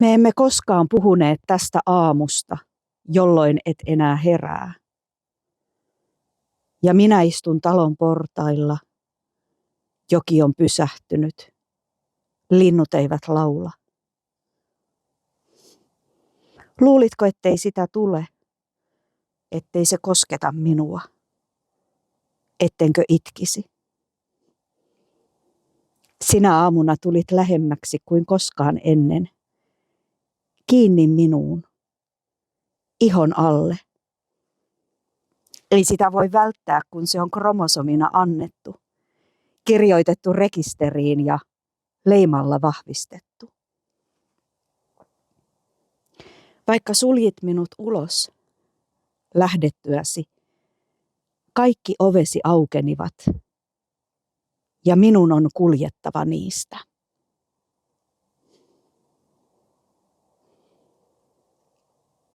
Me emme koskaan puhuneet tästä aamusta, jolloin et enää herää. Ja minä istun talon portailla. Joki on pysähtynyt. Linnut eivät laula. Luulitko, ettei sitä tule? Ettei se kosketa minua? Ettenkö itkisi? Sinä aamuna tulit lähemmäksi kuin koskaan ennen. Kiinni minuun. Ihon alle. Ei sitä voi välttää, kun se on kromosomina annettu. Kirjoitettu rekisteriin ja leimalla vahvistettu. Vaikka suljit minut ulos lähdettyäsi, kaikki ovesi aukenivat ja minun on kuljettava niistä.